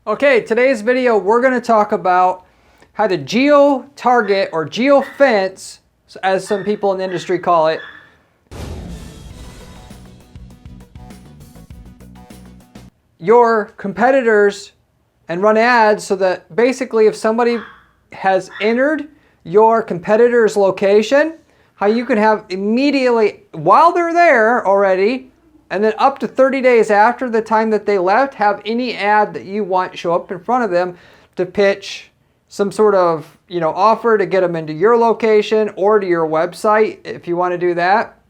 Okay, today's video we're going to talk about how to geo-target or geo-fence, as some people in the industry call it, your competitors and run ads so that basically if somebody has entered your competitor's location, how you can have immediately, while they're there already, and then up to 30 days after the time that they left, have any ad that you want show up in front of them to pitch some sort of, offer to get them into your location or to your website if you want to do that.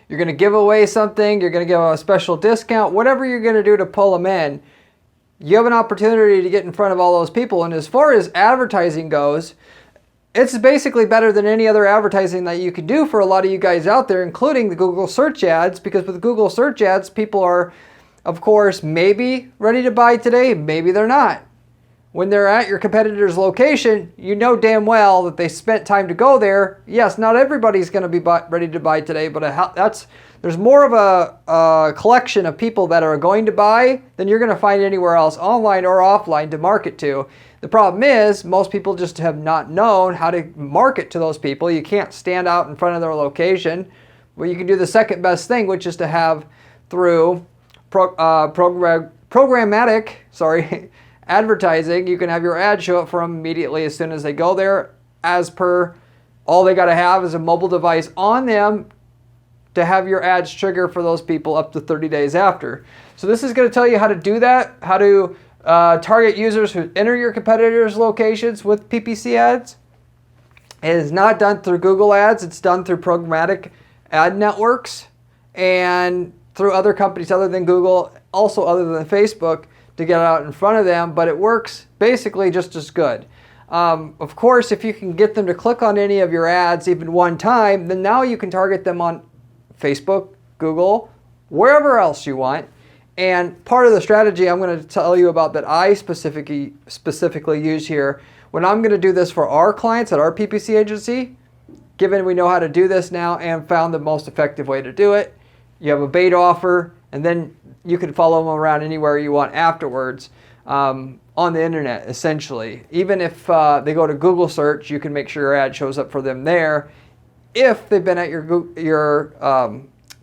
You're going to give away something, you're going to give them a special discount, whatever you're going to do to pull them in. You have an opportunity to get in front of all those people. And as far as advertising goes, it's basically better than any other advertising that you can do for a lot of you guys out there, including the Google search ads, because with Google search ads, people are, of course, maybe ready to buy today, maybe they're not. When they're at your competitor's location, you know damn well that they spent time to go there. Yes, not everybody's going to be ready to buy today, but there's more of a collection of people that are going to buy than you're going to find anywhere else, online or offline, to market to. The problem is most people just have not known how to market to those people. You can't stand out in front of their location. Well, you can do the second best thing, which is to have through programmatic advertising. You can have your ad show up for them immediately as soon as they go there. As per, all they got to have is a mobile device on them to have your ads trigger for those people up to 30 days after. So this is going to tell you how to do that, how to target users who enter your competitors' locations with PPC ads. It is not done through Google ads. It's done through programmatic ad networks and through other companies other than Google, also other than Facebook, to get out in front of them. But it works basically just as good. Of course, if you can get them to click on any of your ads even one time, then now you can target them on Facebook, Google, wherever else you want. And part of the strategy I'm going to tell you about that I specifically use here when I'm going to do this for our clients at our PPC agency, given we know how to do this now and found the most effective way to do it. You have a bait offer, and then you can follow them around anywhere you want afterwards on the internet, essentially. Even if they go to Google search, you can make sure your ad shows up for them there if they've been at your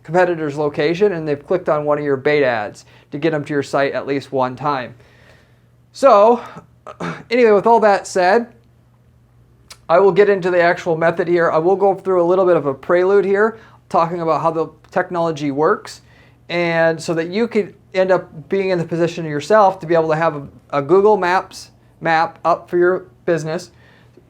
competitor's location and they've clicked on one of your bait ads to get them to your site at least one time. So anyway, with all that said, I will get into the actual method here. I will go through a little bit of a prelude here, talking about how the technology works, and so that you could end up being in the position yourself to be able to have a Google Maps map up for your business.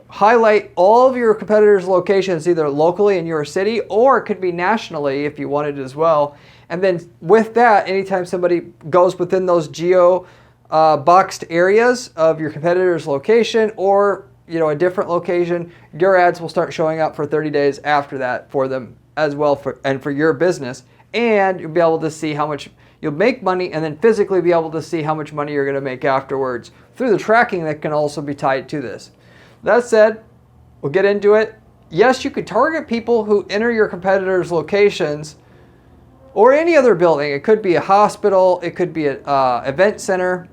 Highlight all of your competitors' locations, either locally in your city or it could be nationally if you wanted as well. And then with that, anytime somebody goes within those boxed areas of your competitor's location or a different location, your ads will start showing up for 30 days after that for them as well, for your business. And you'll be able to see how much you'll make money, and then physically be able to see how much money you're going to make afterwards through the tracking that can also be tied to this. That said, we'll get into it. Yes, you could target people who enter your competitors' locations or any other building. It could be a hospital, it could be an event center,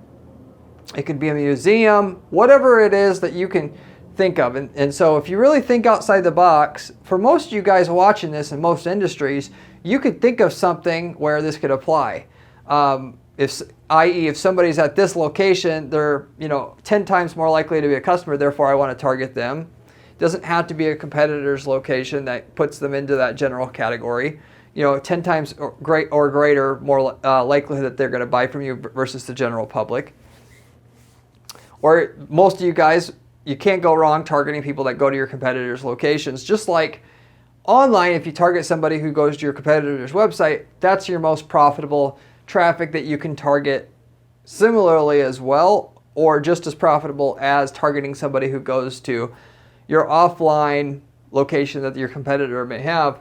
it could be a museum, whatever it is that you can think of. And so if you really think outside the box, for most of you guys watching this in most industries, you could think of something where this could apply. If somebody's at this location, they're 10 times more likely to be a customer, therefore I want to target them. It doesn't have to be a competitor's location that puts them into that general category. 10 times or greater more likelihood that they're going to buy from you versus the general public. Or most of you guys, you can't go wrong targeting people that go to your competitors' locations. Just like online, if you target somebody who goes to your competitor's website, that's your most profitable traffic that you can target similarly as well, or just as profitable as targeting somebody who goes to your offline location that your competitor may have.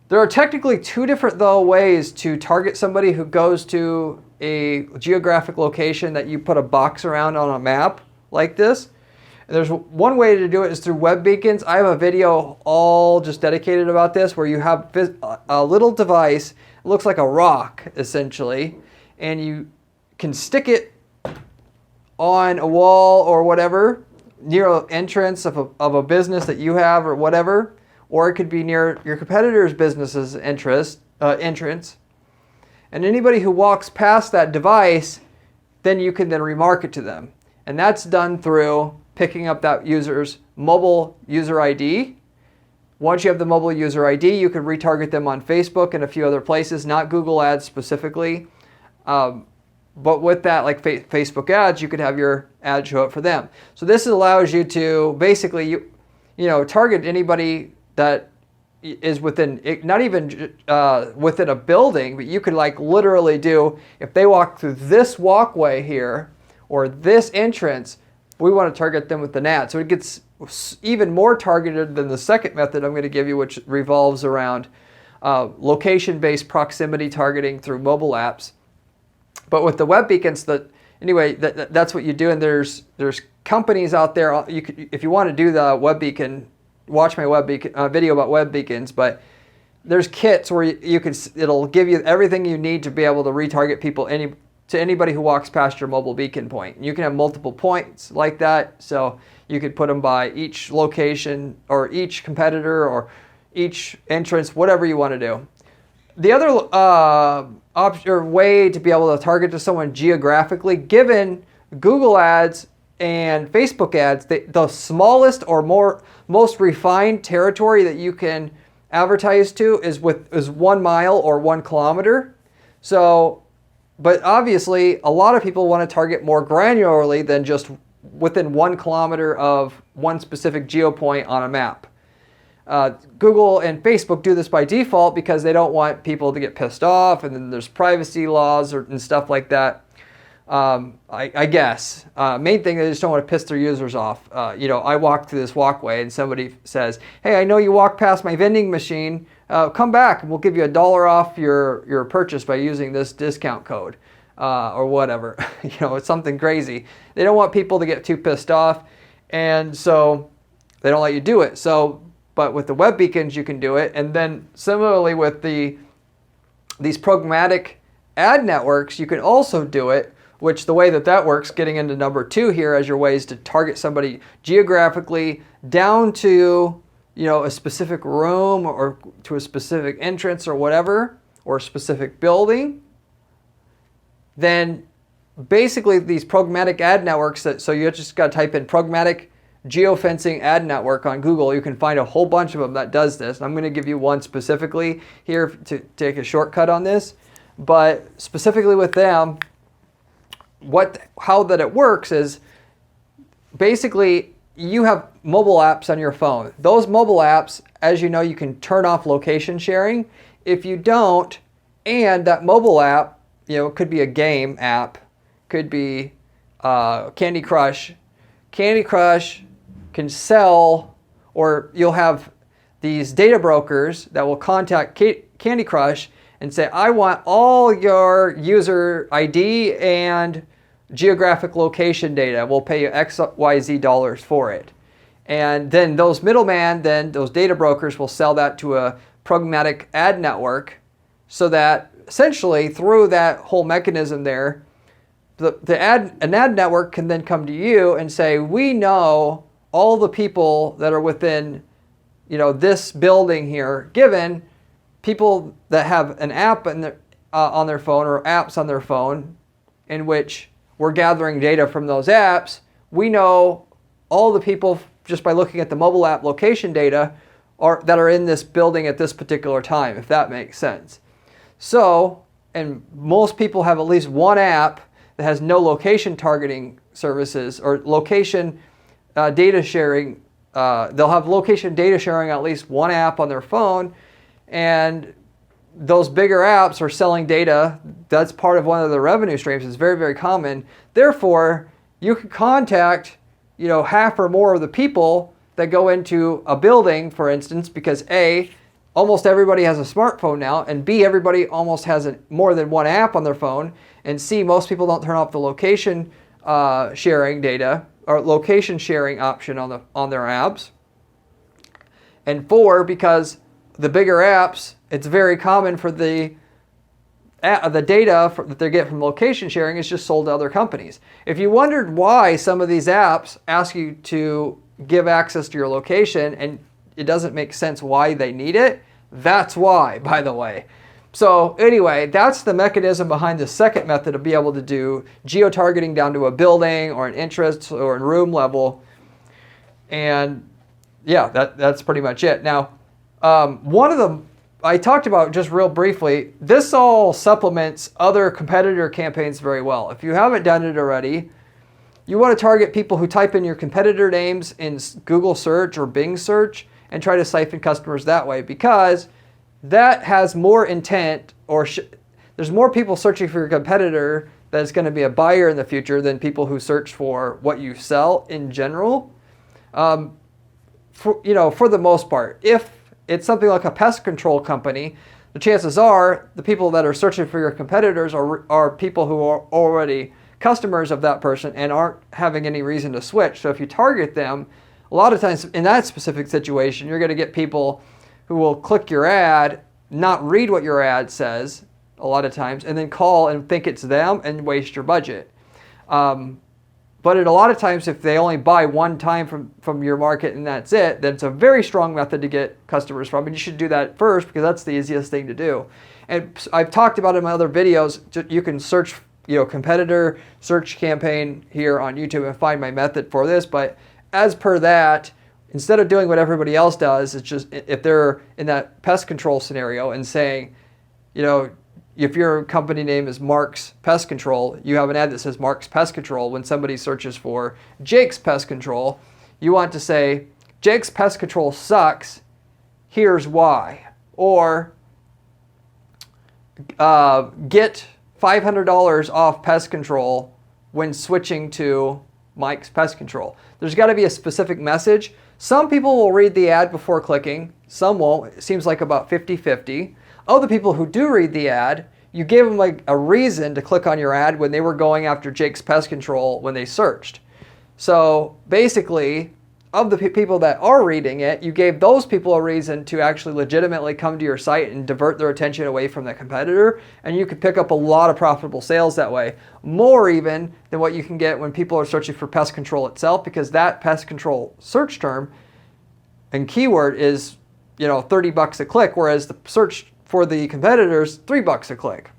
There are technically two different ways to target somebody who goes to a geographic location that you put a box around on a map like this. And there's one way to do it is through web beacons. I have a video all just dedicated about this, where you have a little device. It looks like a rock, essentially, and you can stick it on a wall or whatever, near an entrance of a business that you have or whatever, or it could be near your competitor's business's entrance. And anybody who walks past that device, then you can then remarket to them. And that's done through picking up that user's mobile user ID. Once you have the mobile user ID, you can retarget them on Facebook and a few other places, not Google ads specifically. But with that, like Facebook ads, you could have your ad show up for them. So this allows you to basically, target anybody that is within, not even within a building, but you could like literally do, if they walk through this walkway here or this entrance, we want to target them with an ad. So it gets even more targeted than the second method I'm going to give you, which revolves around location-based proximity targeting through mobile apps. But with the web beacons, that's what you do. And there's companies out there. If you want to do the web beacon, watch my web beacon video about web beacons. But there's kits where it'll give you everything you need to be able to retarget people to anybody who walks past your mobile beacon point. And you can have multiple points like that. So you could put them by each location or each competitor or each entrance, whatever you want to do. The other option or way to be able to target to someone geographically, given Google ads and Facebook ads, the smallest or most refined territory that you can advertise to is 1 mile or 1 kilometer. So, but obviously a lot of people want to target more granularly than just within 1 kilometer of one specific geopoint on a map. Google and Facebook do this by default because they don't want people to get pissed off, and then there's privacy laws and stuff like that. I guess. Main thing, they just don't want to piss their users off. I walk through this walkway and somebody says, "Hey, I know you walked past my vending machine. Come back and we'll give you $1 off your purchase by using this discount code," or whatever. It's something crazy. They don't want people to get too pissed off, and so they don't let you do it. But with the web beacons, you can do it. And then similarly with these programmatic ad networks, you can also do it, which the way that works, getting into number 2 here as your ways to target somebody geographically down to, a specific room or to a specific entrance or whatever, or a specific building. Then basically these programmatic ad networks, so you just got to type in programmatic geofencing ad network on Google. You can find a whole bunch of them that does this. And I'm going to give you one specifically here to take a shortcut on this. But specifically with them, how that it works is basically you have mobile apps on your phone. Those mobile apps, as you know, you can turn off location sharing. If you don't, and that mobile app, it could be a game app, could be Candy Crush. Candy Crush can sell, or you'll have these data brokers that will contact Candy Crush and say, "I want all your user ID and geographic location data. We'll pay you XYZ dollars for it." And then those middlemen, those data brokers will sell that to a programmatic ad network, so that essentially through that whole mechanism there, an ad network can then come to you and say, "We know all the people that are within, this building here, given people that have an app on their phone or apps on their phone in which we're gathering data from those apps. We know all the people just by looking at the mobile app location data that are in this building at this particular time," if that makes sense. So, and most people have at least one app that has no location targeting services or location data sharing. They'll have location data sharing on at least one app on their phone, and those bigger apps are selling data. That's part of one of the revenue streams. It's very, very common. Therefore, you can contact, half or more of the people that go into a building, for instance, because A, almost everybody has a smartphone now, and B, everybody almost has more than one app on their phone, and C, most people don't turn off the location sharing data or location sharing option on their apps. And 4, because the bigger apps, it's very common for the data that they get from location sharing is just sold to other companies. If you wondered why some of these apps ask you to give access to your location and it doesn't make sense why they need it, that's why, by the way. So anyway, that's the mechanism behind the second method to be able to do geo-targeting down to a building or an interest or a room level. And yeah, that's pretty much it. Now, one of the, I talked about just real briefly, this all supplements other competitor campaigns very well. If you haven't done it already, you want to target people who type in your competitor names in Google search or Bing search and try to siphon customers that way, because that has more intent, or there's more people searching for your competitor that's going to be a buyer in the future than people who search for what you sell in general. For the most part, if it's something like a pest control company, the chances are the people that are searching for your competitors are people who are already customers of that person and aren't having any reason to switch. So if you target them, a lot of times in that specific situation, you're going to get people who will click your ad, not read what your ad says a lot of times, and then call and think it's them and waste your budget. But a lot of times, if they only buy one time from your market and that's it, then it's a very strong method to get customers from, and you should do that first because that's the easiest thing to do. And I've talked about in my other videos, you can search, competitor search campaign here on YouTube and find my method for this. But as per that, instead of doing what everybody else does, it's just if they're in that pest control scenario and saying, if your company name is Mark's Pest Control, you have an ad that says Mark's Pest Control. When somebody searches for Jake's Pest Control, you want to say, Jake's Pest Control sucks, here's why. Or get $500 off pest control when switching to Mike's Pest Control. There's got to be a specific message. Some people will read the ad before clicking, some won't. It seems like about 50-50. Of the people who do read the ad, you gave them like a reason to click on your ad when they were going after Jake's Pest Control when they searched. So basically, of the people that are reading it, you gave those people a reason to actually legitimately come to your site and divert their attention away from the competitor, and you could pick up a lot of profitable sales that way. More even than what you can get when people are searching for pest control itself, because that pest control search term and keyword is, $30 a click, whereas the search for the competitors, $3 a click.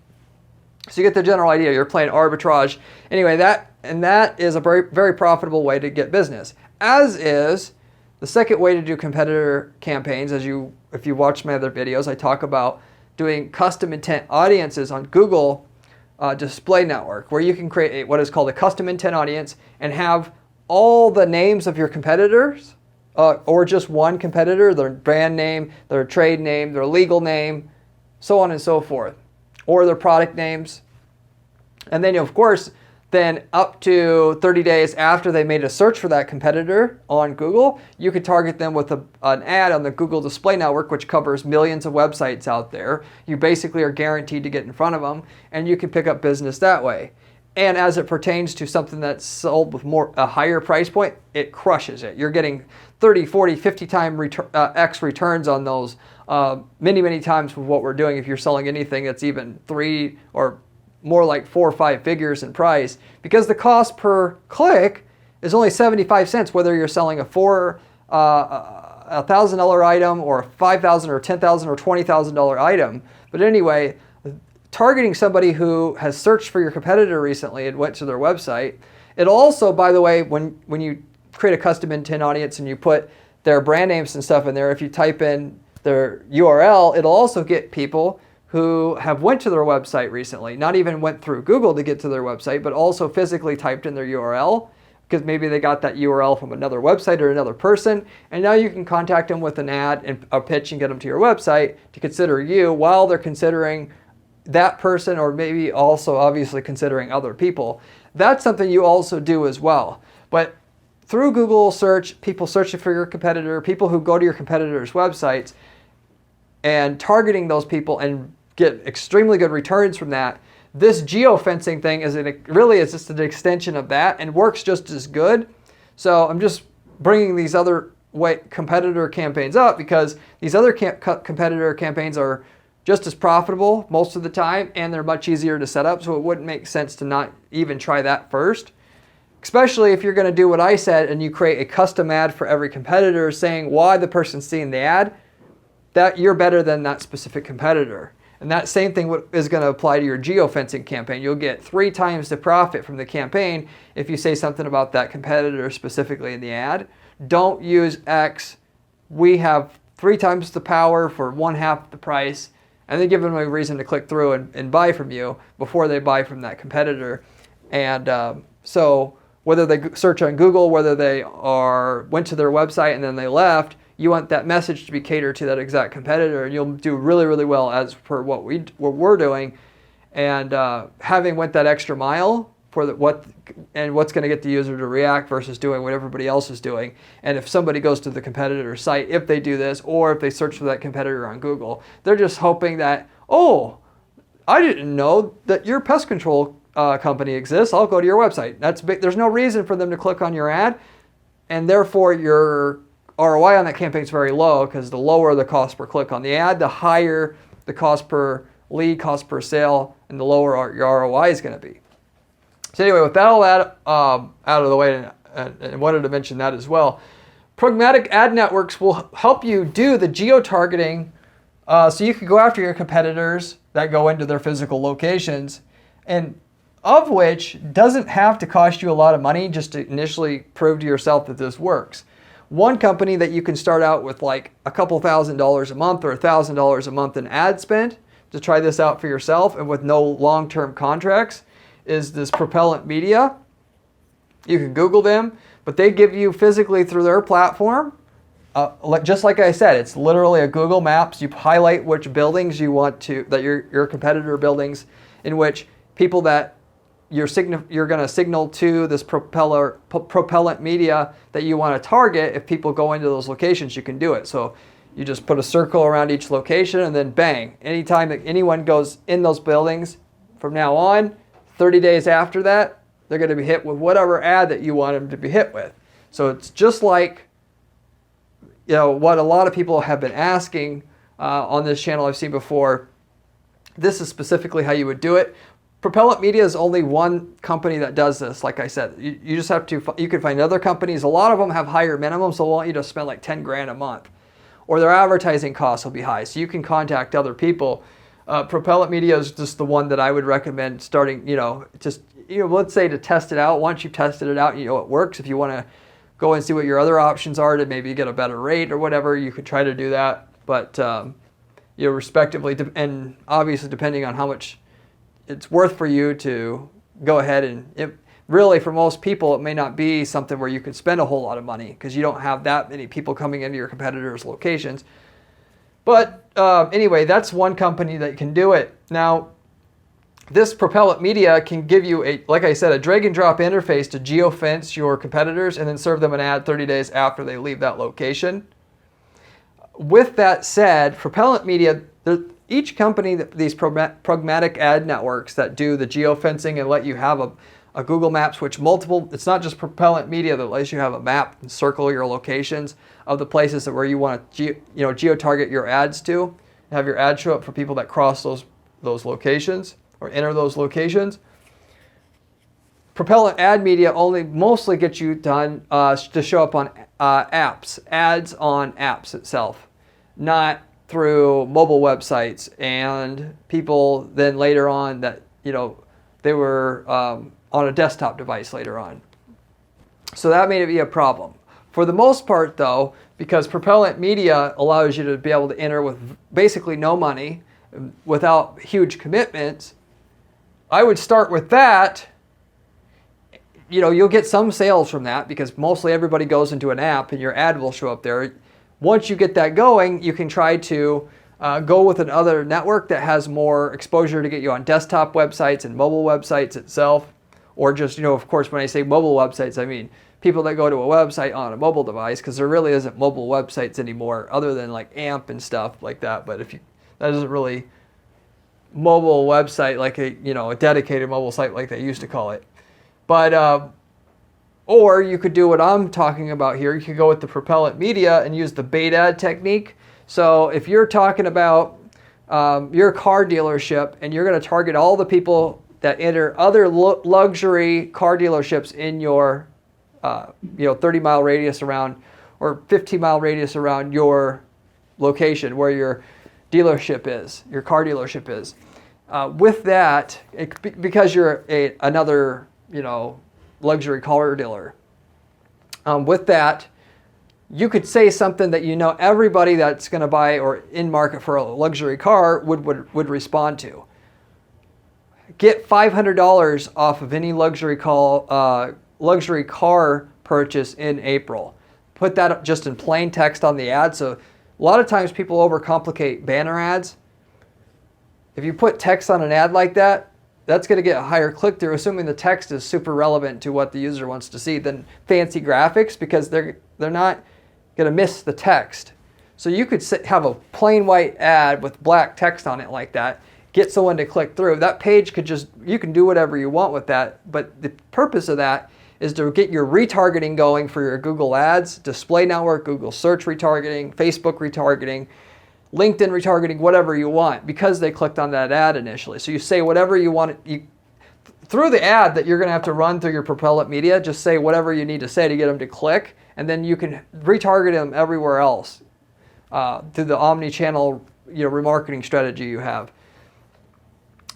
So you get the general idea. You're playing arbitrage. Anyway, that is a very, very profitable way to get business. As is the second way to do competitor campaigns. If you watch my other videos, I talk about doing custom intent audiences on Google Display Network, where you can create what is called a custom intent audience and have all the names of your competitors, or just one competitor, their brand name, their trade name, their legal name, so on and so forth, or their product names. And then, of course, then up to 30 days after they made a search for that competitor on Google, you could target them with an ad on the Google Display Network, which covers millions of websites out there. You basically are guaranteed to get in front of them, and you can pick up business that way. And as it pertains to something that's sold with a higher price point, it crushes it. You're getting 30, 40, 50 times X returns on those many, many times with what we're doing. If you're selling anything that's even 3 or more like 4 or 5 figures in price, because the cost per click is only 75 cents, whether you're selling a $1,000 item or a $5,000 or $10,000 or $20,000 item. But anyway, targeting somebody who has searched for your competitor recently and went to their website. It'll also, by the way, when you create a custom intent audience and you put their brand names and stuff in there, if you type in their URL, it'll also get people who have went to their website recently, not even went through Google to get to their website, but also physically typed in their URL, because maybe they got that URL from another website or another person, and now you can contact them with an ad and a pitch and get them to your website to consider you while they're considering that person, or maybe also obviously considering other people. That's something you also do as well. But through Google search, people searching for your competitor, people who go to your competitors' websites, and targeting those people and get extremely good returns from that. This geofencing thing is just an extension of that and works just as good. So I'm just bringing these other competitor campaigns up because these other competitor campaigns are just as profitable most of the time, and they're much easier to set up, so it wouldn't make sense to not even try that first. Especially if you're going to do what I said and you create a custom ad for every competitor saying why the person's seeing the ad, that you're better than that specific competitor. And that same thing is going to apply to your geofencing campaign. You'll get 3 times the profit from the campaign if you say something about that competitor specifically in the ad. Don't use X. We have 3 times the power for 1/2 the price, and then give them a reason to click through and buy from you before they buy from that competitor. And so whether they search on Google, whether they went to their website and then they left, you want that message to be catered to that exact competitor, and you'll do really, really well as per what we're doing. And having went that extra mile for what's going to get the user to react versus doing what everybody else is doing. And if somebody goes to the competitor site, if they do this, or if they search for that competitor on Google, they're just hoping that, oh, I didn't know that your pest control company exists. I'll go to your website. That's big. There's no reason for them to click on your ad, and therefore your ROI on that campaign is very low, because the lower the cost per click on the ad, the higher the cost per lead, cost per sale, and the lower your ROI is going to be. So anyway, with that all that out of the way, and wanted to mention that as well, programmatic ad networks will help you do the geo-targeting, so you can go after your competitors that go into their physical locations, and of which doesn't have to cost you a lot of money just to initially prove to yourself that this works. One company that you can start out with like a couple $1,000s a month or $1,000 a month in ad spend to try this out for yourself and with no long-term contracts is this Propellant Media. You can Google them, but they give you physically through their platform, just like I said, it's literally a Google Maps. You highlight which buildings you want to, that your competitor buildings, in which people that you're going to signal to this Propellant Media that you want to target. If people go into those locations, you can do it. So you just put a circle around each location, and then bang, anytime that anyone goes in those buildings from now on, 30 days after that, they're going to be hit with whatever ad that you want them to be hit with. So it's just like, you know, what a lot of people have been asking on this channel I've seen before. This is specifically how you would do it. Propellant Media is only one company that does this. Like I said, you just have to, you can find other companies. A lot of them have higher minimums, so they'll want you to spend like 10 grand a month, or their advertising costs will be high. So you can contact other people. Propellant Media is just the one that I would recommend starting, let's say to test it out. Once you've tested it out, you know it works. If you want to go and see what your other options are to maybe get a better rate or whatever, you could try to do that. But, respectively, and obviously depending on how much it's worth for you to go ahead and really for most people, it may not be something where you can spend a whole lot of money because you don't have that many people coming into your competitors' locations. But anyway, that's one company that can do it. Now, this Propellant Media can give you like I said, a drag and drop interface to geo-fence your competitors and then serve them an ad 30 days after they leave that location. With that said, Propellant Media, each company, these programmatic ad networks that do the geo-fencing and let you have a Google Maps, which it's not just Propellant Media that lets you have a map and circle your locations of the places where you want to geo-target your ads to, have your ad show up for people that cross those locations or enter those locations. Propellant Ad Media only mostly gets you done to show up on apps, ads on apps itself, not through mobile websites and people then later on that, they were on a desktop device later on. So that may be a problem. For the most part though, because Propellant Media allows you to be able to enter with basically no money, without huge commitments, I would start with that. You'll get some sales from that because mostly everybody goes into an app and your ad will show up there. Once you get that going, you can try to go with another network that has more exposure to get you on desktop websites and mobile websites itself. Or just, of course, when I say mobile websites, I mean people that go to a website on a mobile device, because there really isn't mobile websites anymore other than like AMP and stuff like that. But that isn't really mobile website like a dedicated mobile site like they used to call it. But or you could do what I'm talking about here. You could go with the Propellant Media and use the bait ad technique. So if you're talking about you're a car dealership and you're going to target all the people that enter other luxury car dealerships in your 30-mile radius around or 15-mile radius around your location where your dealership is, your car dealership is. With that, because you're another luxury car dealer, with that, you could say something that everybody that's going to buy or in market for a luxury car would respond to. Get $500 off of any luxury car purchase in April. Put that just in plain text on the ad. So a lot of times people overcomplicate banner ads. If you put text on an ad like that, that's going to get a higher click-through, assuming the text is super relevant to what the user wants to see, than fancy graphics, because they're not going to miss the text. So you could have a plain white ad with black text on it like that, get someone to click through. That page you can do whatever you want with that, but the purpose of that is to get your retargeting going for your Google Ads, display network, Google search retargeting, Facebook retargeting, LinkedIn retargeting, whatever you want, because they clicked on that ad initially. So you say whatever you want. Through the ad that you're going to have to run through your Propellant Media, just say whatever you need to say to get them to click, and then you can retarget them everywhere else through the omni-channel remarketing strategy you have.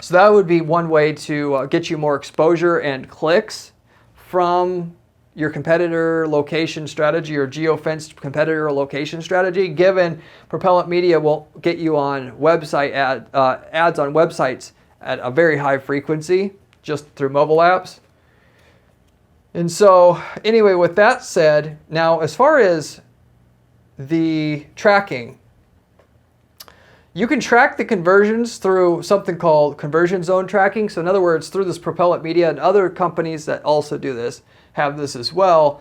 So that would be one way to get you more exposure and clicks from your competitor location strategy or Geo-fence competitor location strategy, given Propellant Media will get you on website ads on websites at a very high frequency just through mobile apps. And so anyway, with that said, now as far as the tracking, you can track the conversions through something called conversion zone tracking. So in other words, through this Propellant Media and other companies that also do this, have this as well,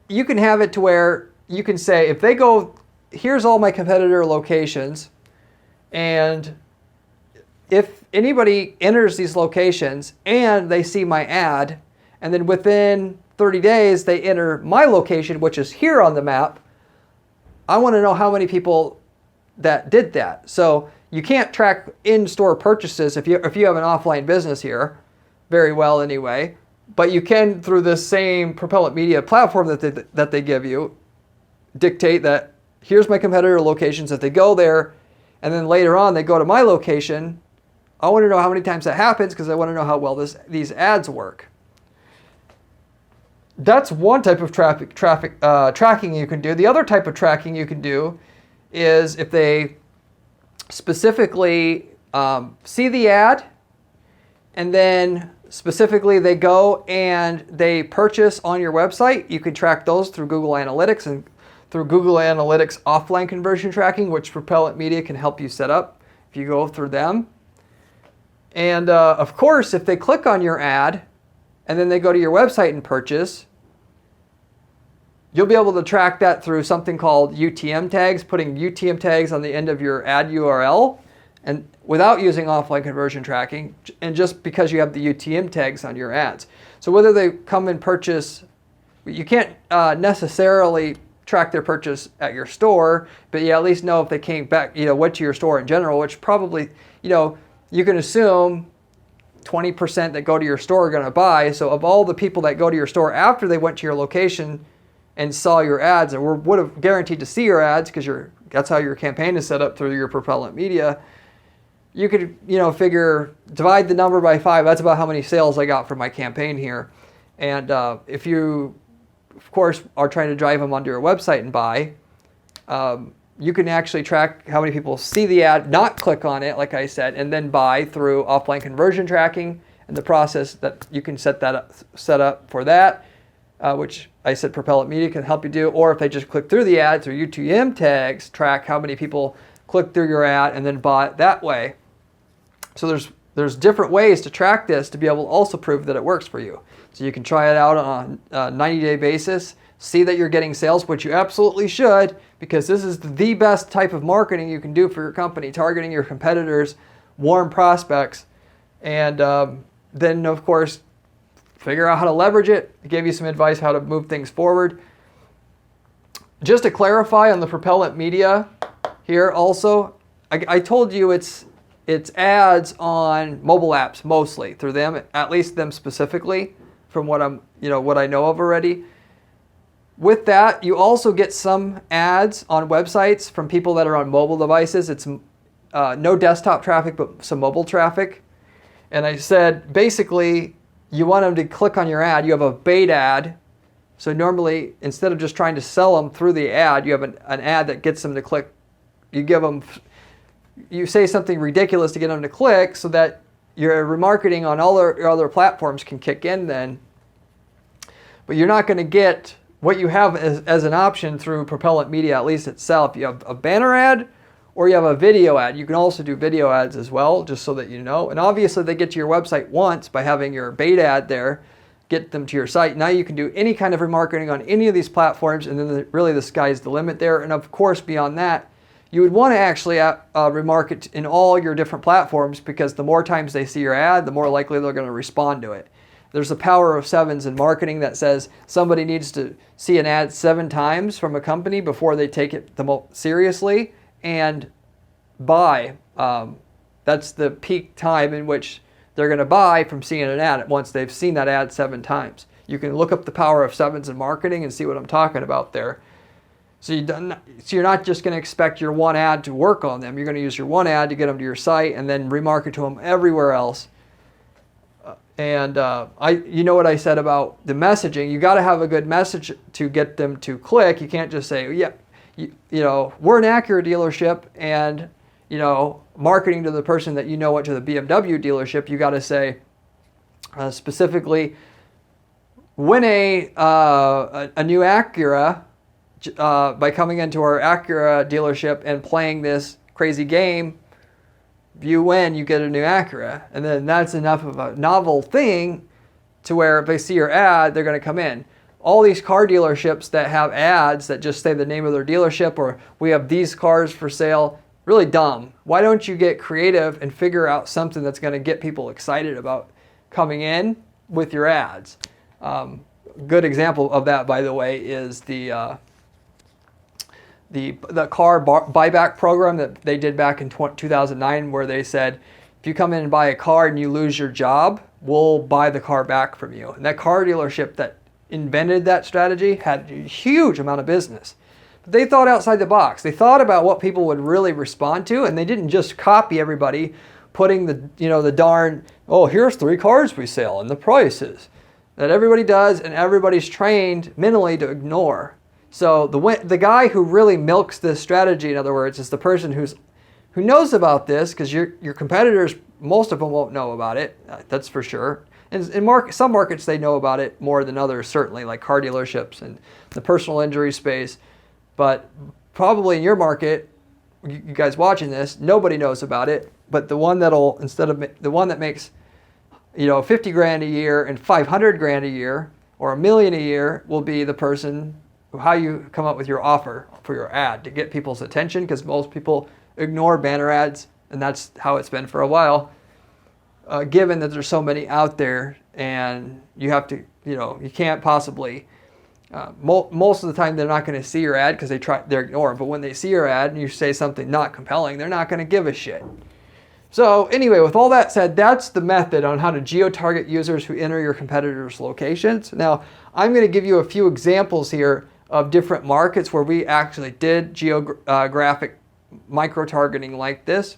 you can have it to where you can say, if they go, here's all my competitor locations, and if anybody enters these locations and they see my ad, and then within 30 days they enter my location, which is here on the map, I want to know how many people that did that. So you can't track in-store purchases if you have an offline business here very well anyway, but you can, through this same Propellant Media platform that they give you, dictate that here's my competitor locations. If they go there and then later on they go to my location, I want to know how many times that happens because I want to know how well these ads work. That's one type of tracking you can do. The other type of tracking you can do is if they specifically see the ad and then specifically they go and they purchase on your website, you can track those through Google Analytics and through Google Analytics offline conversion tracking, which Propellant Media can help you set up if you go through them. And of course, if they click on your ad and then they go to your website and purchase, you'll be able to track that through something called UTM tags, putting UTM tags on the end of your ad URL, and without using offline conversion tracking, and just because you have the UTM tags on your ads. So whether they come and purchase, you can't necessarily track their purchase at your store, but you at least know if they came back, went to your store in general, which probably, you can assume 20% that go to your store are going to buy. So of all the people that go to your store after they went to your location and saw your ads and would have guaranteed to see your ads because that's how your campaign is set up through your Propellant Media, you could, divide the number by 5. That's about how many sales I got from my campaign here. And if you, of course, are trying to drive them onto your website and buy, you can actually track how many people see the ad, not click on it, like I said, and then buy through offline conversion tracking and the process that you can set up for that, which I said Propellant Media can help you do. Or if they just click through the ad through UTM tags, track how many people click through your ad and then buy it that way. So there's different ways to track this to be able to also prove that it works for you. So you can try it out on a 90-day basis, see that you're getting sales, which you absolutely should, because this is the best type of marketing you can do for your company, targeting your competitors, warm prospects, and then of course figure out how to leverage it, give you some advice how to move things forward. Just to clarify on the Propellant Media here also, I told you it's ads on mobile apps mostly through them, at least them specifically, from what what I know of already. With that, you also get some ads on websites from people that are on mobile devices. It's no desktop traffic, but some mobile traffic. And I said, basically, you want them to click on your ad. You have a bait ad. So normally, instead of just trying to sell them through the ad, you have an ad that gets them to click. You say something ridiculous to get them to click so that your remarketing on all your other platforms can kick in then. But you're not going to get what you have as an option through Propellant Media, at least itself. You have a banner ad or you have a video ad. You can also do video ads as well, just so that you know. And obviously they get to your website once by having your bait ad there, get them to your site. Now you can do any kind of remarketing on any of these platforms, and then really the sky's the limit there. And of course, beyond that, you would want to actually remarket in all your different platforms, because the more times they see your ad, the more likely they're going to respond to it. There's a power of sevens in marketing that says somebody needs to see an ad 7 times from a company before they take it the most seriously and buy. That's the peak time in which they're going to buy from seeing an ad once they've seen that ad 7 times. You can look up the power of sevens in marketing and see what I'm talking about there. So you're not just going to expect your one ad to work on them. You're going to use your one ad to get them to your site and then remarket to them everywhere else. You know what I said about the messaging. You got to have a good message to get them to click. You can't just say, "Yeah, we're an Acura dealership," and marketing to the person that went to the BMW dealership. You got to say specifically, win a new Acura by coming into our Acura dealership and playing this crazy game. If you win, you get a new Acura. And then that's enough of a novel thing to where if they see your ad, they're going to come in. All these car dealerships that have ads that just say the name of their dealership, or we have these cars for sale, really dumb. Why don't you get creative and figure out something that's going to get people excited about coming in with your ads? Good example of that, by the way, is the car buyback program that they did back in 2009, where they said, if you come in and buy a car and you lose your job, we'll buy the car back from you. And that car dealership that invented that strategy had a huge amount of business. But they thought outside the box. They thought about what people would really respond to, and they didn't just copy everybody, putting the darn, oh, here's 3 cars we sell and the prices that everybody does and everybody's trained mentally to ignore. So the guy who really milks this strategy, in other words, is the person who knows about this, because your competitors, most of them won't know about it. That's for sure. And in some markets, they know about it more than others, certainly, like car dealerships and the personal injury space. But probably in your market, you guys watching this, nobody knows about it. But the one that makes, 50 grand a year and 500 grand a year or $1 million a year will be the person. How you come up with your offer for your ad to get people's attention, because most people ignore banner ads, and that's how it's been for a while. Given that there's so many out there, and you have to, you can't possibly. Most of the time, they're not going to see your ad because they're ignoring. But when they see your ad and you say something not compelling, they're not going to give a shit. So anyway, with all that said, that's the method on how to geo-target users who enter your competitors' locations. Now, I'm going to give you a few examples here of different markets where we actually did geographic micro-targeting like this.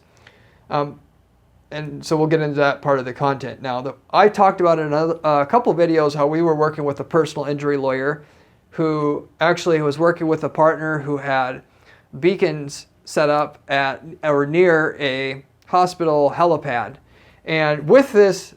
And so we'll get into that part of the content. Now, I talked about in a couple videos how we were working with a personal injury lawyer who actually was working with a partner who had beacons set up at or near a hospital helipad. And with this,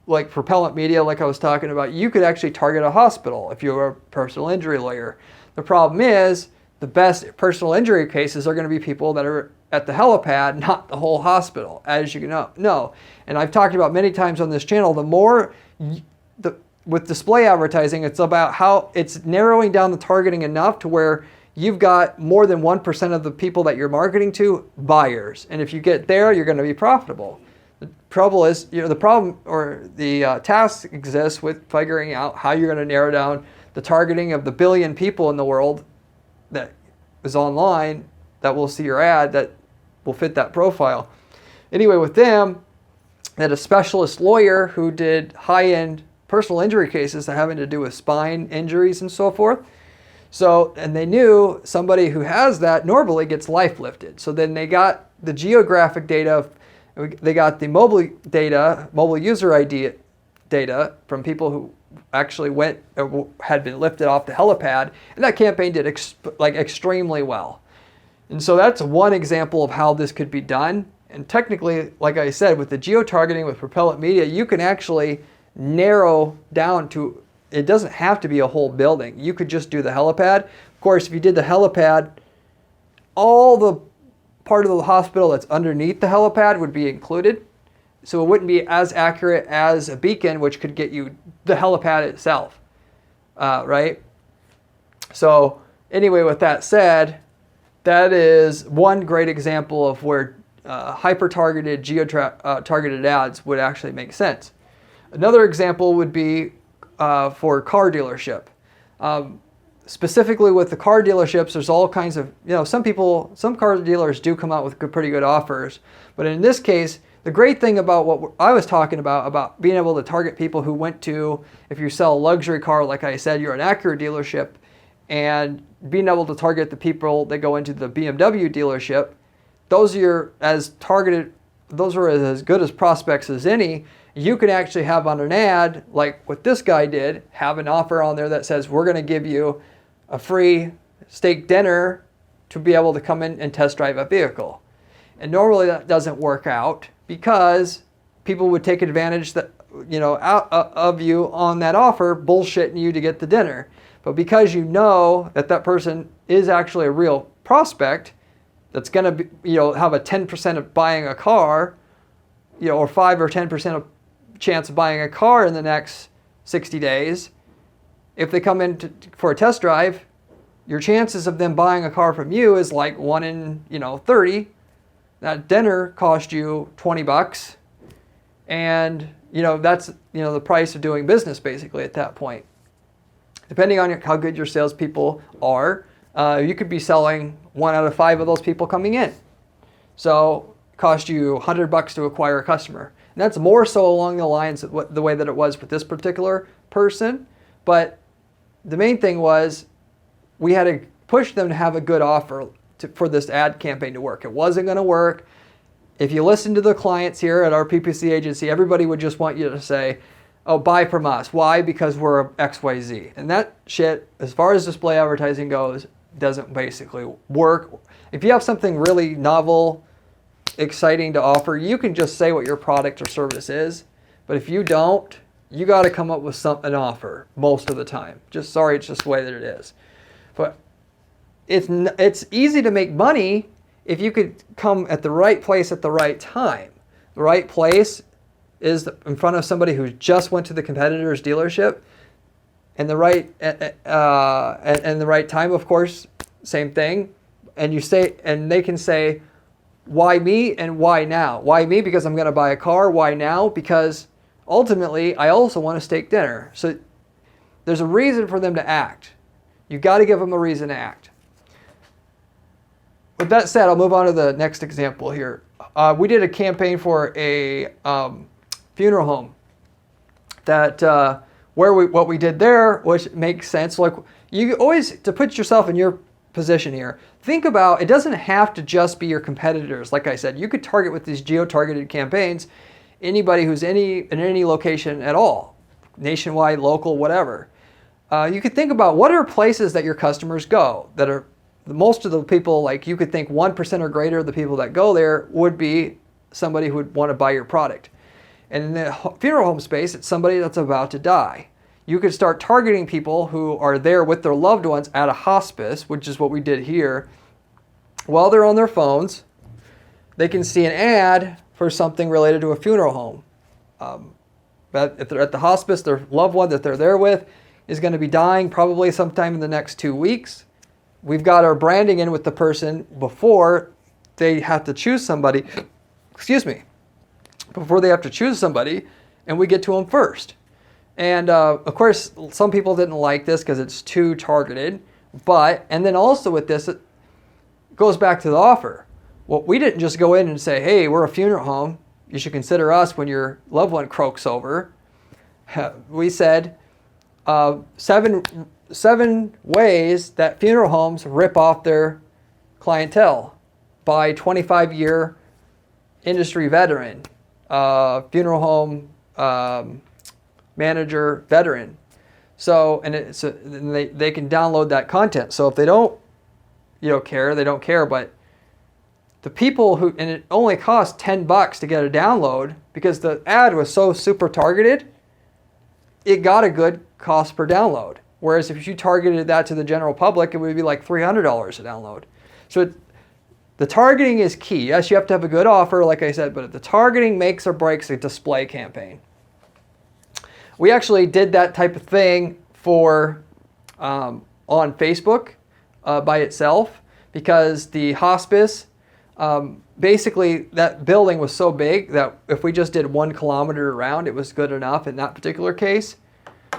like Propellant Media, like I was talking about, you could actually target a hospital if you're a personal injury lawyer. The problem is the best personal injury cases are going to be people that are at the helipad, not the whole hospital, as you know. And I've talked about many times on this channel, with display advertising, it's about how it's narrowing down the targeting enough to where you've got more than 1% of the people that you're marketing to buyers. And if you get there, you're going to be profitable. The trouble is, the task exists with figuring out how you're going to narrow down the targeting of the billion people in the world that is online that will see your ad, that will fit that profile. Anyway, with them, they had a specialist lawyer who did high-end personal injury cases that having to do with spine injuries and so forth. So, and they knew somebody who has that normally gets life lifted. So then they got the geographic data, they got the mobile data, mobile user ID data from people who actually had been lifted off the helipad, and that campaign did extremely well. And so that's one example of how this could be done. And technically, like I said, with the geo-targeting with Propellant Media, you can actually narrow down to, it doesn't have to be a whole building. You could just do the helipad. Of course, if you did the helipad, all the part of the hospital that's underneath the helipad would be included. So it wouldn't be as accurate as a beacon, which could get you the helipad itself, right? So anyway, with that said, that is one great example of where hyper-targeted, geo-targeted ads would actually make sense. Another example would be for car dealership. Specifically with the car dealerships, there's all kinds of, some car dealers do come out with pretty good offers. But in this case, the great thing about what I was talking about being able to target people who went to, if you sell a luxury car, like I said, you're an Acura dealership, and being able to target the people that go into the BMW dealership, those are as good as prospects as any. You can actually have on an ad, like what this guy did, have an offer on there that says, we're going to give you a free steak dinner to be able to come in and test drive a vehicle. And normally that doesn't work out because people would take advantage of you on that offer, bullshitting you to get the dinner. But because you know that person is actually a real prospect that's going to be, have a 10% of buying a car, or 5 or 10% of chance of buying a car in the next 60 days, if they come in for a test drive, your chances of them buying a car from you is like 1 in 30. That dinner cost you $20, and that's the price of doing business basically at that point. Depending on how good your salespeople are, you could be selling 1 out of 5 of those people coming in. So it cost you $100 to acquire a customer. And that's more so along the lines of the way that it was with this particular person. But the main thing was we had to push them to have a good offer for this ad campaign to work. It wasn't going to work. If you listen to the clients here at our PPC agency, everybody would just want you to say, oh, buy from us. Why? Because we're XYZ. And that shit, as far as display advertising goes, doesn't basically work. If you have something really novel, exciting to offer, you can just say what your product or service is. But if you don't, you got to come up with an offer most of the time. It's just the way that it is. But it's easy to make money if you could come at the right place at the right time. The right place is in front of somebody who just went to the competitor's dealership, and the right and the right time, of course, same thing. And they can say, why me and why now? Why me? Because I'm going to buy a car. Why now? Because ultimately I also want a steak dinner. So there's a reason for them to act. You got to give them a reason to act. With that said, I'll move on to the next example here. We did a campaign for a funeral home that what we did there, which makes sense. Like, you always, to put yourself in your position here, think about, it doesn't have to just be your competitors. Like I said, you could target with these geo-targeted campaigns anybody who's in any location at all, nationwide, local, whatever. You could think about what are places that your customers go that are most of the people, like you could think 1% or greater of the people that go there would be somebody who would want to buy your product. And in the funeral home space, it's somebody that's about to die. You could start targeting people who are there with their loved ones at a hospice, which is what we did here. While they're on their phones, they can see an ad for something related to a funeral home. But if they're at the hospice, their loved one that they're there with is going to be dying probably sometime in the next 2 weeks. We've got our branding in with the person before they have to choose somebody. Before they have to choose somebody, and we get to them first. And of course, some people didn't like this because it's too targeted. And then also with this, it goes back to the offer. Well, we didn't just go in and say, hey, we're a funeral home. You should consider us when your loved one croaks over. We said 7 ways that funeral homes rip off their clientele by 25-year industry veteran, funeral home manager veteran. So, and they can download that content. So if they don't, care, they don't care. But the people who, and it only cost $10 to get a download because the ad was so super targeted, it got a good cost per download. Whereas if you targeted that to the general public, it would be like $300 a download. So the targeting is key. Yes, you have to have a good offer, like I said, but the targeting makes or breaks a display campaign. We actually did that type of thing for on Facebook by itself because the hospice, basically that building was so big that if we just did 1 kilometer around, it was good enough in that particular case.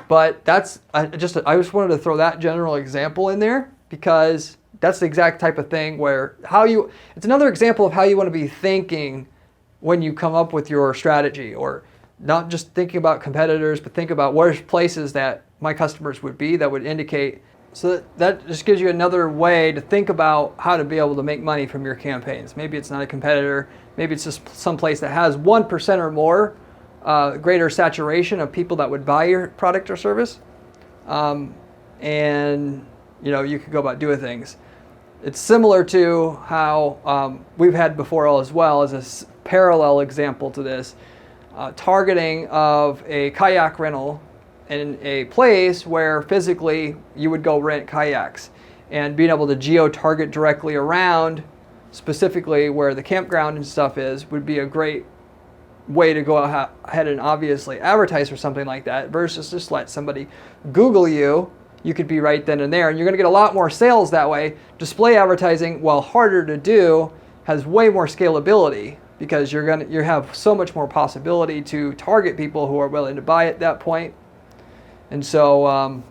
But that's I just wanted to throw that general example in there because that's the exact type of thing where it's another example of how you want to be thinking when you come up with your strategy, or not just thinking about competitors, but think about where's places that my customers would be that would indicate. So that just gives you another way to think about how to be able to make money from your campaigns. Maybe it's not a competitor. Maybe it's just some place that has 1% or more greater saturation of people that would buy your product or service. And you could go about doing things. It's similar to how we've had before as well as a parallel example to this. Targeting of a kayak rental in a place where physically you would go rent kayaks, and being able to geo-target directly around specifically where the campground and stuff is would be a great way to go ahead and obviously advertise for something like that versus just let somebody Google you. You could be right then and there, and you're going to get a lot more sales that way. Display advertising, while harder to do, has way more scalability because you have so much more possibility to target people who are willing to buy at that point. And so,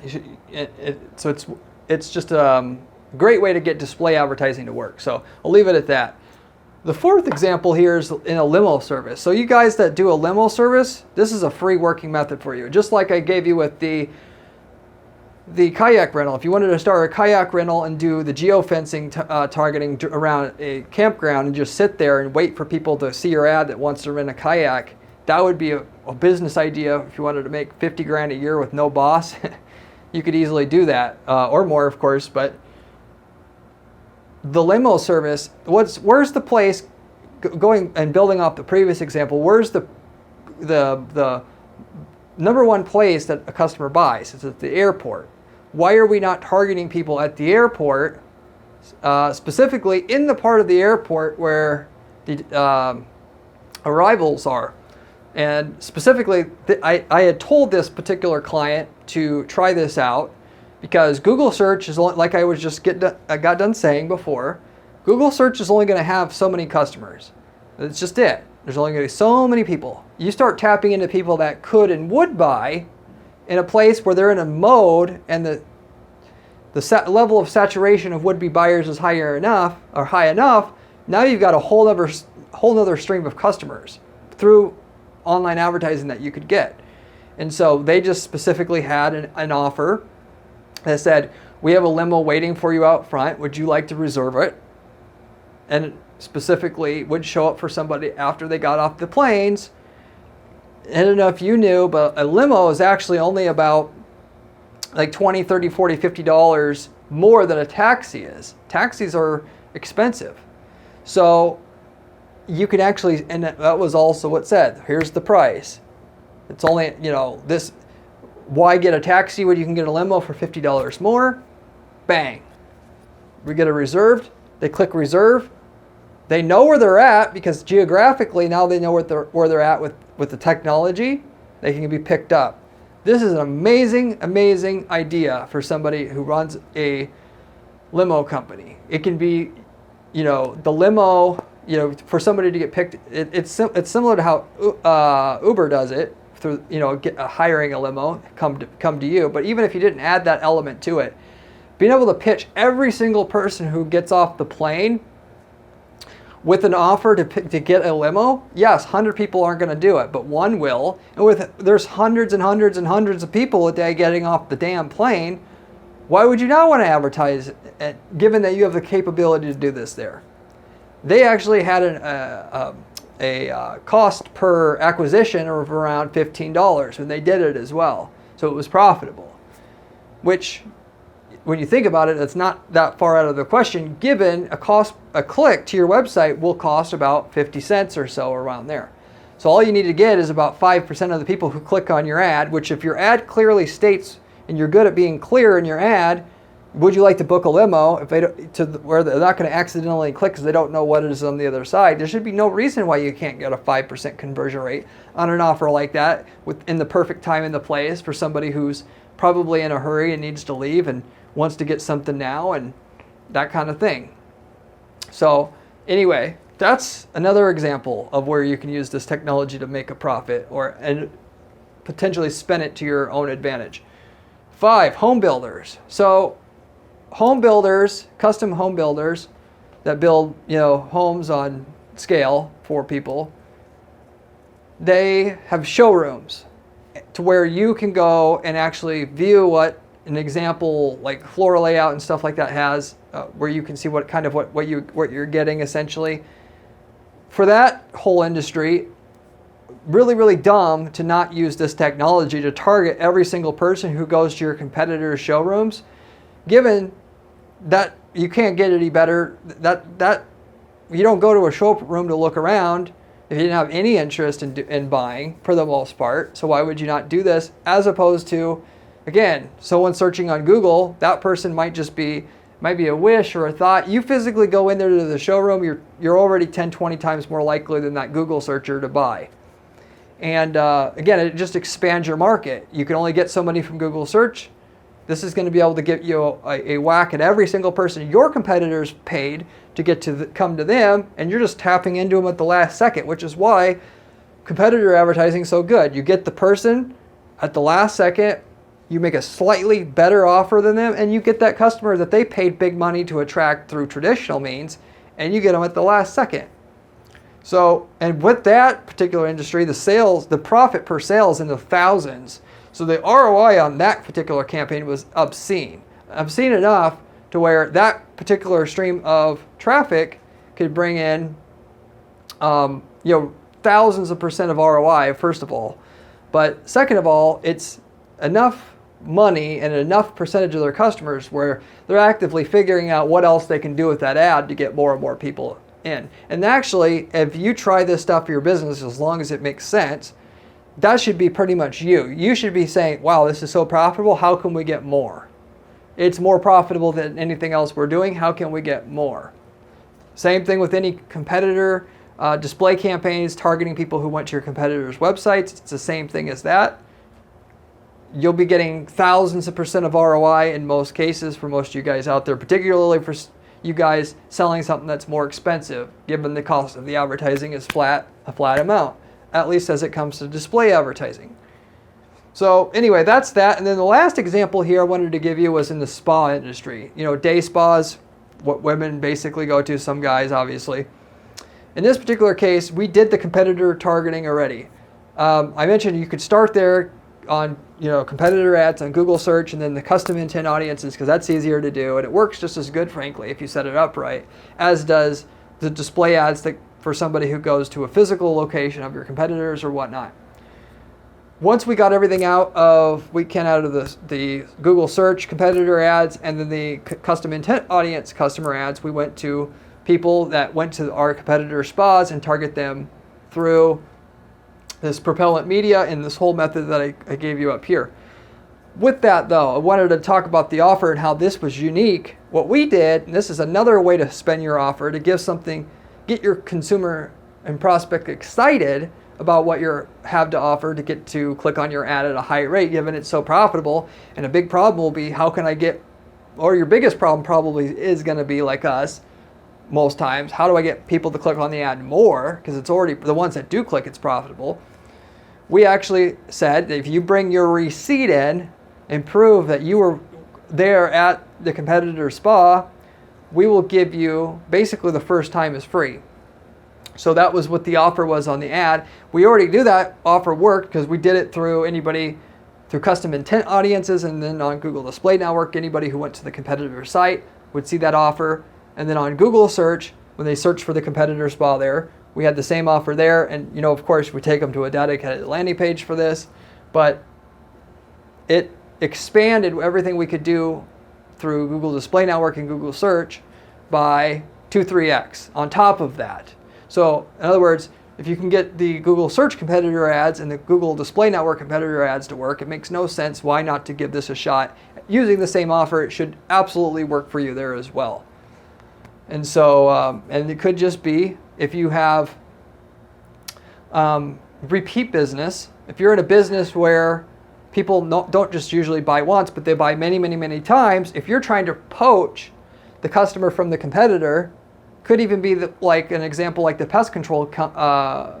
it's just a great way to get display advertising to work. So I'll leave it at that. The fourth example here is in a limo service. So you guys that do a limo service, this is a free working method for you. Just like I gave you with the kayak rental. If you wanted to start a kayak rental and do the geo-fencing targeting around a campground and just sit there and wait for people to see your ad that wants to rent a kayak, that would be a business idea. If you wanted to make 50 grand a year with no boss, you could easily do that, or more, of course. But the limo service, where's the place, going and building off the previous example, where's the number one place that a customer buys? It's at the airport. Why are we not targeting people at the airport, specifically in the part of the airport where the arrivals are? And specifically, I had told this particular client to try this out because Google search is, like I was just got done saying before, Google search is only going to have so many customers. That's just it. There's only going to be so many people. You start tapping into people that could and would buy in a place where they're in a mode and the level of saturation of would-be buyers is high enough. Now you've got a whole other stream of customers through online advertising that you could get. And so they just specifically had an offer that said, we have a limo waiting for you out front. Would you like to reserve it? And it specifically would show up for somebody after they got off the planes. I don't know if you knew, but a limo is actually only about like $20, $30, $40, $50 more than a taxi is. Taxis are expensive. So you can actually, and that was also what said, here's the price. It's only, this, why get a taxi when you can get a limo for $50 more? Bang. We get a reserved, they click reserve. They know where they're at because geographically now they know where they're at with the technology. They can be picked up. This is an amazing, amazing idea for somebody who runs a limo company. It can be, the limo, for somebody to get picked. It's similar to how Uber does it through, hiring a limo, come to you. But even if you didn't add that element to it, being able to pitch every single person who gets off the plane With an offer to get a limo, yes, 100 people aren't going to do it, but one will. And there's hundreds and hundreds and hundreds of people a day getting off the damn plane, why would you not want to advertise it, given that you have the capability to do this there? They actually had a cost per acquisition of around $15 when they did it as well. So it was profitable, which, when you think about it, it's not that far out of the question, given a click to your website will cost about 50 cents or so, around there. So all you need to get is about 5% of the people who click on your ad, which if your ad clearly states, and you're good at being clear in your ad, would you like to book a limo, if they don't, where they're not going to accidentally click because they don't know what it is on the other side, there should be no reason why you can't get a 5% conversion rate on an offer like that in the perfect time and the place for somebody who's probably in a hurry and needs to leave and wants to get something now and that kind of thing. So anyway, that's another example of where you can use this technology to make a profit and potentially spin it to your own advantage. 5, home builders. So home builders, custom home builders that build, homes on scale for people, they have showrooms to where you can go and actually view what an example like floor layout and stuff like that has, where you can see what you're getting essentially. For that whole industry, really, really dumb to not use this technology to target every single person who goes to your competitors' showrooms, given that you can't get any better, that you don't go to a showroom to look around if you didn't have any interest in buying for the most part. So why would you not do this, as opposed to, again, someone searching on Google, that person might be a wish or a thought. You physically go in there to the showroom, you're already 10, 20 times more likely than that Google searcher to buy. And again, it just expands your market. You can only get so many from Google search. This is going to be able to get you a whack at every single person your competitors paid to get to come to them, and you're just tapping into them at the last second, which is why competitor advertising is so good. You get the person at the last second, you make a slightly better offer than them, and you get that customer that they paid big money to attract through traditional means, and you get them at the last second. So, and with that particular industry, the profit per sale is in the thousands. So the ROI on that particular campaign was obscene. Obscene enough to where that particular stream of traffic could bring in, thousands of percent of ROI, first of all. But second of all, it's enough money and enough percentage of their customers where they're actively figuring out what else they can do with that ad to get more and more people in. And actually, if you try this stuff for your business, as long as it makes sense, that should be pretty much you. You should be saying, wow, this is so profitable, how can we get more? It's more profitable than anything else we're doing, how can we get more? Same thing with any competitor display campaigns targeting people who went to your competitors' websites. It's the same thing as that. You'll be getting thousands of percent of ROI in most cases for most of you guys out there, particularly for you guys selling something that's more expensive, given the cost of the advertising is a flat amount, at least as it comes to display advertising. So anyway, that's that. And then the last example here I wanted to give you was in the spa industry. Day spas, what women basically go to, some guys obviously. In this particular case, we did the competitor targeting already. I mentioned you could start there on competitor ads on Google search, and then the custom intent audiences, because that's easier to do, and it works just as good, frankly, if you set it up right, as does the display ads for somebody who goes to a physical location of your competitors or whatnot. Once we got everything out of the Google search competitor ads and then the custom intent audience customer ads, we went to people that went to our competitor spas and target them through this Propellant Media and this whole method that I gave you up here. With that though, I wanted to talk about the offer and how this was unique. What we did, and this is another way to spend your offer, to get your consumer and prospect excited about what you have to offer to get to click on your ad at a high rate, given it's so profitable. And a big problem will be, your biggest problem probably is going to be like us most times, how do I get people to click on the ad more? Because it's already, the ones that do click, it's profitable. We actually said that if you bring your receipt in and prove that you were there at the competitor spa, we will give you, basically the first time is free. So that was what the offer was on the ad. We already knew that offer worked because we did it through custom intent audiences, and then on Google Display Network, anybody who went to the competitor site would see that offer. And then on Google search, when they search for the competitor spa there, we had the same offer there. And of course, we take them to a dedicated landing page for this, but it expanded everything we could do through Google Display Network and Google search by 2-3x on top of that. So in other words, if you can get the Google search competitor ads and the Google Display Network competitor ads to work, it makes no sense why not to give this a shot. Using the same offer, it should absolutely work for you there as well. And so, and it could just be if you have repeat business. If you're in a business where people don't just usually buy once, but they buy many, many, many times, if you're trying to poach the customer from the competitor, could even be like an example like the pest control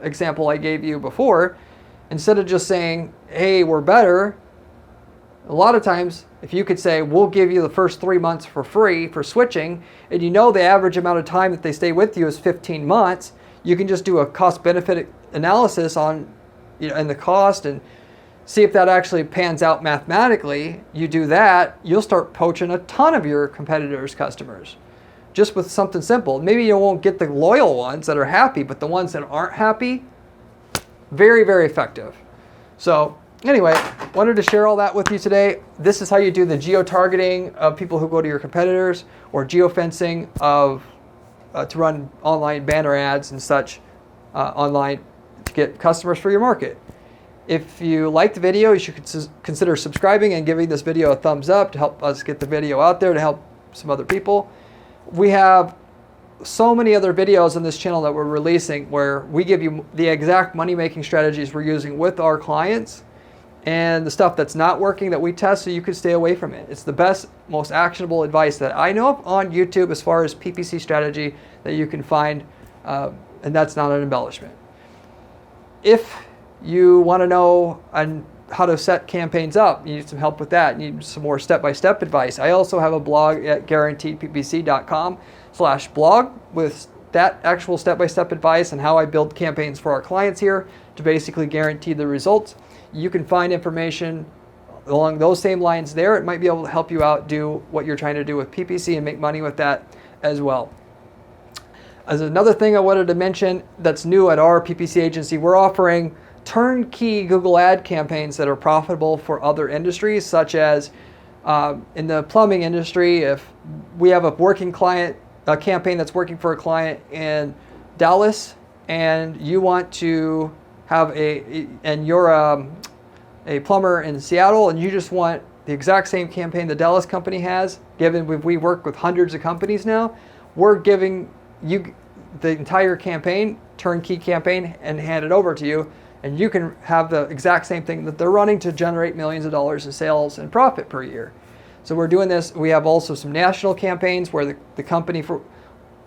example I gave you before. Instead of just saying, hey, we're better, a lot of times if you could say, we'll give you the first 3 months for free for switching, and the average amount of time that they stay with you is 15 months, you can just do a cost benefit analysis on and the cost and see if that actually pans out mathematically. You do that, you'll start poaching a ton of your competitors' customers. Just with something simple. Maybe you won't get the loyal ones that are happy, but the ones that aren't happy, very, very effective. So anyway, wanted to share all that with you today. This is how you do the geo-targeting of people who go to your competitors, or geo-fencing to run online banner ads and such online to get customers for your market. If you liked the video, you should consider subscribing and giving this video a thumbs up to help us get the video out there to help some other people. We have so many other videos on this channel that we're releasing where we give you the exact money-making strategies we're using with our clients and the stuff that's not working that we test so you can stay away from it. It's the best, most actionable advice that I know of on YouTube as far as PPC strategy that you can find, and that's not an embellishment. If you want to know how to set campaigns up, you need some help with that, you need some more step-by-step advice, I also have a blog at guaranteedppc.com/blog with that actual step-by-step advice and how I build campaigns for our clients here to basically guarantee the results. You can find information along those same lines there. It might be able to help you out do what you're trying to do with PPC and make money with that as well. As another thing I wanted to mention that's new at our PPC agency, we're offering turnkey Google ad campaigns that are profitable for other industries, such as in the plumbing industry. If we have a campaign that's working for a client in Dallas, and you want to have you're a plumber in Seattle, and you just want the exact same campaign the Dallas company has, given we work with hundreds of companies now, we're giving you the entire campaign, turnkey campaign, and hand it over to you. And you can have the exact same thing that they're running to generate millions of dollars in sales and profit per year. So we're doing this. We have also some national campaigns where the company, for a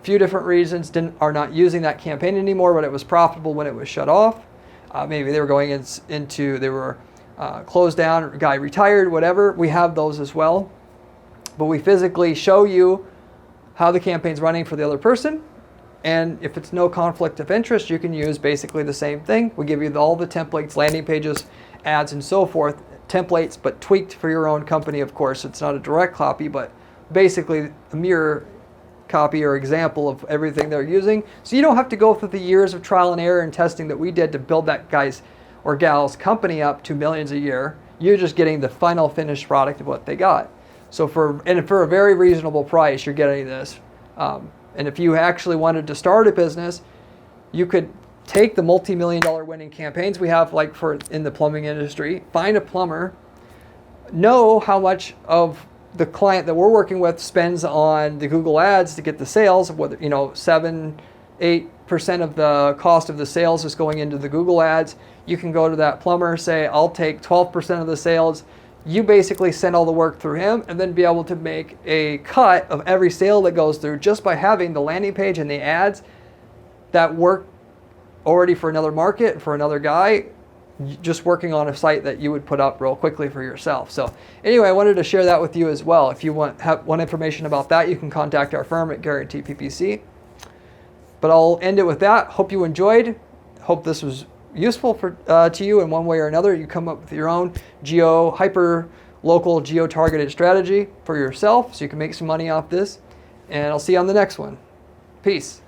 few different reasons, are not using that campaign anymore, but it was profitable when it was shut off. Maybe they were going they were closed down, or guy retired, whatever. We have those as well. But we physically show you how the campaign's running for the other person. And if it's no conflict of interest, you can use basically the same thing. We give you all the templates, landing pages, ads, and so forth. Templates, but tweaked for your own company, of course. It's not a direct copy, but basically a mirror copy or example of everything they're using. So you don't have to go through the years of trial and error and testing that we did to build that guy's or gal's company up to millions a year. You're just getting the final finished product of what they got. So for a very reasonable price, you're getting this. And if you actually wanted to start a business, you could take the multi-million-dollar winning campaigns we have, like in the plumbing industry, find a plumber, know how much of the client that we're working with spends on the Google ads to get the sales, whether 7-8% of the cost of the sales is going into the Google ads. You can go to that plumber, say, I'll take 12% of the sales. You basically send all the work through him and then be able to make a cut of every sale that goes through just by having the landing page and the ads that work already for another market, for another guy, just working on a site that you would put up real quickly for yourself. So anyway, I wanted to share that with you as well. If you want information about that, you can contact our firm at Guaranteed PPC. But I'll end it with that. Hope you enjoyed. Hope this was useful to you in one way or another. You come up with your own hyper-local, geo-targeted strategy for yourself so you can make some money off this. And I'll see you on the next one. Peace.